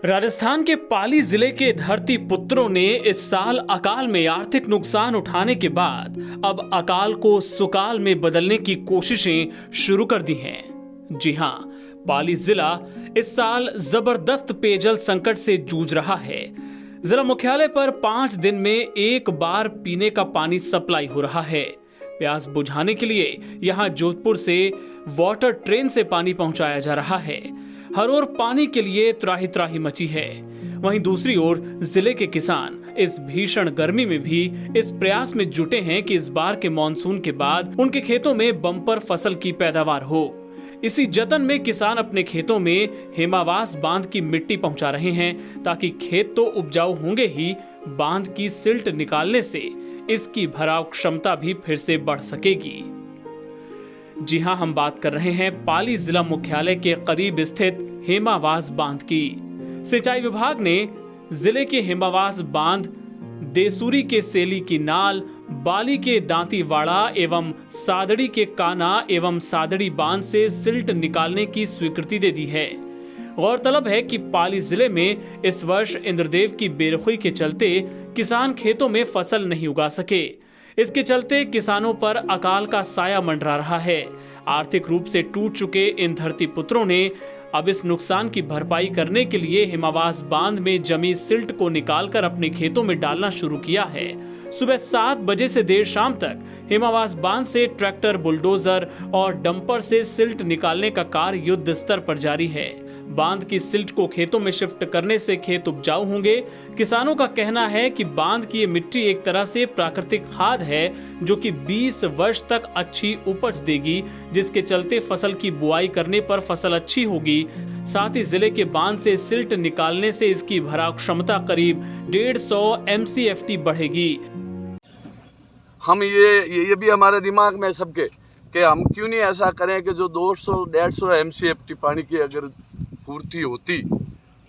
राजस्थान के पाली जिले के धरती पुत्रों ने इस साल अकाल में आर्थिक नुकसान उठाने के बाद अब अकाल को सुकाल में बदलने की कोशिशें शुरू कर दी हैं। जी हां, पाली जिला इस साल जबरदस्त पेयजल संकट से जूझ रहा है। जिला मुख्यालय पर 5 दिन में एक बार पीने का पानी सप्लाई हो रहा है। प्यास बुझाने के लिए यहां जोधपुर से वाटर ट्रेन से पानी पहुंचाया जा रहा है। हर ओर पानी के लिए त्राही त्राही मची है। वहीं दूसरी ओर जिले के किसान इस भीषण गर्मी में भी इस प्रयास में जुटे हैं कि इस बार के मानसून के बाद उनके खेतों में बम्पर फसल की पैदावार हो। इसी जतन में किसान अपने खेतों में हेमावास बांध की मिट्टी पहुंचा रहे हैं, ताकि खेत तो उपजाऊ होंगे ही, बांध की सिल्ट निकालने से इसकी भराव क्षमता भी फिर से बढ़ सकेगी। जी हां, हम बात कर रहे हैं पाली जिला मुख्यालय के करीब स्थित हेमावास बांध की। सिंचाई विभाग ने जिले के हेमावास बांध, देसूरी के सेली की नाल, बाली के दांतीवाड़ा एवं सादड़ी के काना एवं सादड़ी बांध से सिल्ट निकालने की स्वीकृति दे दी है। गौरतलब है कि पाली जिले में इस वर्ष इंद्रदेव की बेरुखी के चलते किसान खेतों में फसल नहीं उगा सके। इसके चलते किसानों पर अकाल का साया मंडरा रहा है। आर्थिक रूप से टूट चुके इन धरती पुत्रों ने अब इस नुकसान की भरपाई करने के लिए हेमावास बांध में जमी सिल्ट को निकालकर अपने खेतों में डालना शुरू किया है। सुबह 7 बजे से देर शाम तक हेमावास बांध से ट्रैक्टर, बुलडोजर और डंपर से सिल्ट निकालने का कार्य युद्ध स्तर पर जारी है। बांध की सिल्ट को खेतों में शिफ्ट करने से खेत उपजाऊ होंगे। किसानों का कहना है कि बांध की ये मिट्टी एक तरह से प्राकृतिक खाद है, जो कि 20 वर्ष तक अच्छी उपज देगी, जिसके चलते फसल की बुआई करने पर फसल अच्छी होगी। साथ ही जिले के बांध से सिल्ट निकालने से इसकी भराव क्षमता करीब 150 MCFT बढ़ेगी। हम ये भी हमारे दिमाग में सबके कि हम क्यों नहीं ऐसा करें कि जो 200-150 MCFT पानी की अगर पूर्ति होती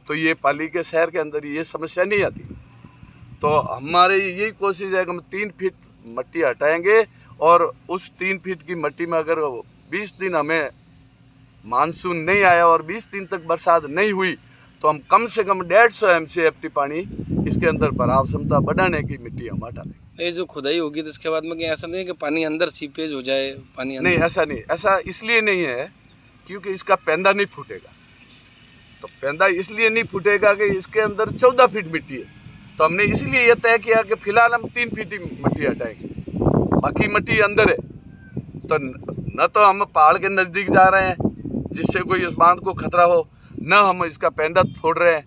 तो ये पाली के शहर के अंदर ये समस्या नहीं आती। तो हमारी यही कोशिश है कि हम 3 फीट मिट्टी हटाएंगे और उस 3 फीट की मिट्टी में अगर 20 दिन हमें मानसून नहीं आया और 20 दिन तक बरसात नहीं हुई तो हम कम से कम 150 MCFT पानी इसके अंदर भराव क्षमता बढ़ाने की मिट्टी हम हटा देंगे। ये जो खुदाई होगी तो इसके बाद में ऐसा नहीं है कि पानी अंदर सीपेज हो जाए? पानी अंदर? नहीं, ऐसा नहीं। ऐसा इसलिए नहीं है क्योंकि इसका पेंदा नहीं फूटेगा। तो पेंदा इसलिए नहीं फूटेगा कि इसके अंदर 14 फीट मिट्टी है। तो हमने इसलिए यह तय किया कि फिलहाल हम 3 फीट मिट्टी हटाएंगे, बाकी मिट्टी अंदर है। तो न तो हम पहाड़ के नज़दीक जा रहे हैं जिससे कोई इस बांध को खतरा हो, न हम इसका पेंदा फोड़ रहे हैं।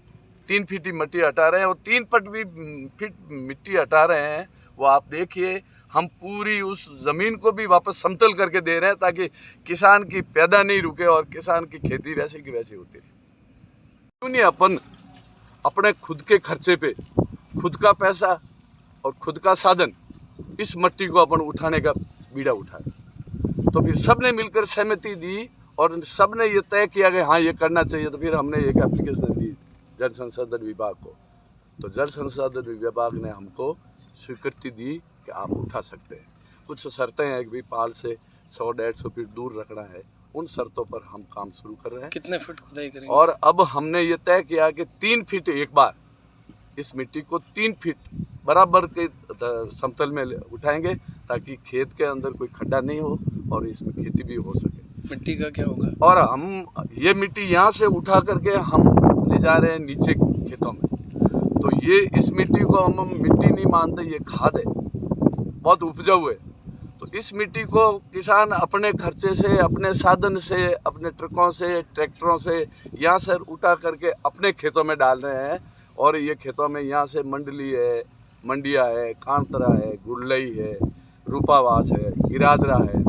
3 फीट मिट्टी हटा रहे हैं और 3 फीट मिट्टी हटा रहे हैं। वो आप देखिए, हम पूरी उस ज़मीन को भी वापस समतल करके दे रहे हैं ताकि किसान की पैदा नहीं रुके और किसान की खेती वैसे की वैसे होती रहे। क्यों नहीं अपन अपने खुद के खर्चे पे, खुद का पैसा और खुद का साधन इस मिट्टी को अपन उठाने का बीड़ा उठाए। तो फिर सब ने मिलकर सहमति दी और सब ने ये तय किया कि हाँ ये करना चाहिए। तो फिर हमने एक एप्लीकेशन दी जल संसाधन विभाग को। तो जल संसाधन विभाग ने हमको स्वीकृति दी कि आप उठा सकते हैं। कुछ शर्तें हैं कि भाई पाल से 100-150 फीट दूर रखना है। उन शर्तों पर हम काम शुरू कर रहे हैं। कितने फीट खुदाई करेंगे? और अब हमने ये तय किया कि 3 फीट एक बार इस मिट्टी को 3 फीट बराबर के समतल में उठाएंगे ताकि खेत के अंदर कोई खड्डा नहीं हो और इसमें खेती भी हो सके। मिट्टी का क्या होगा? और हम ये मिट्टी यहाँ से उठा करके हम ले जा रहे हैं नीचे खेतों में। तो ये इस मिट्टी को हम मिट्टी नहीं मानते, ये खाद है, बहुत उपजाऊ है। तो इस मिट्टी को किसान अपने खर्चे से, अपने साधन से, अपने ट्रकों से, ट्रैक्टरों से यहाँ से उठा करके अपने खेतों में डाल रहे हैं। और ये खेतों में यहाँ से मंडली है, मंडिया है, कांतरा है, गुरलई है, रूपावास है, गिरादरा है,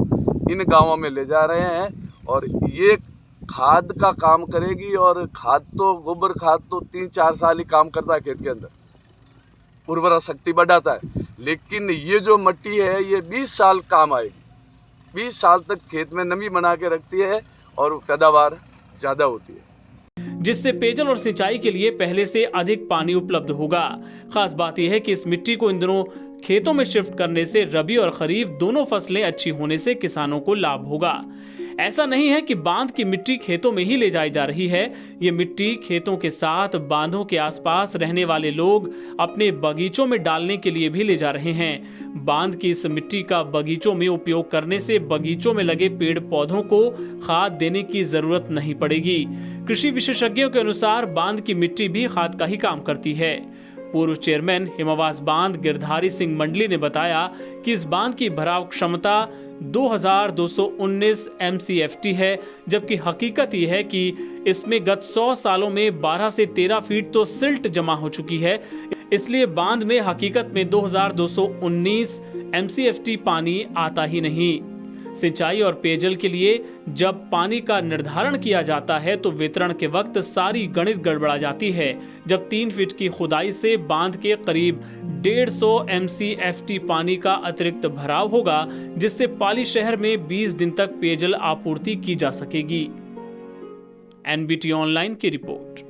इन गांवों में ले जा रहे हैं। और ये खाद का काम करेगी। और खाद तो, गोबर खाद तो 3-4 साल ही काम करता है खेत के अंदर, उर्वरा शक्ति बढ़ाता है। लेकिन ये जो मिट्टी है ये 20 साल काम आएगी। 20 साल तक खेत में नमी बना के रखती है और पैदावार ज़्यादा होती है, जिससे पेयजल और सिंचाई के लिए पहले से अधिक पानी उपलब्ध होगा। खास बात यह है कि इस मिट्टी को इन दिनों खेतों में शिफ्ट करने से रबी और खरीफ दोनों फसलें अच्छी होने से किसानों को लाभ होगा। ऐसा नहीं है कि बांध की मिट्टी खेतों में ही ले जाई जा रही है। ये मिट्टी खेतों के साथ बांधों के आसपास रहने वाले लोग अपने बगीचों में डालने के लिए भी ले जा रहे हैं। बांध की इस मिट्टी का बगीचों में उपयोग करने से बगीचों में लगे पेड़ पौधों को खाद देने की जरूरत नहीं पड़ेगी। कृषि विशेषज्ञों के अनुसार बांध की मिट्टी भी खाद का ही काम करती है। पूर्व चेयरमैन हिमावास बांध गिरधारी सिंह मंडली ने बताया कि इस बांध की भराव क्षमता 2219 MCFT है, जबकि हकीकत यह है कि इसमें गत 100 सालों में 12 से 13 फीट तो सिल्ट जमा हो चुकी है। इसलिए बांध में हकीकत में 2219 MCFT पानी आता ही नहीं। सिंचाई और पेयजल के लिए जब पानी का निर्धारण किया जाता है तो वितरण के वक्त सारी गणित गड़बड़ा जाती है। जब 3 फीट की खुदाई से बांध के करीब 150 MCFT पानी का अतिरिक्त भराव होगा, जिससे पाली शहर में 20 दिन तक पेयजल आपूर्ति की जा सकेगी। NBT ऑनलाइन की रिपोर्ट।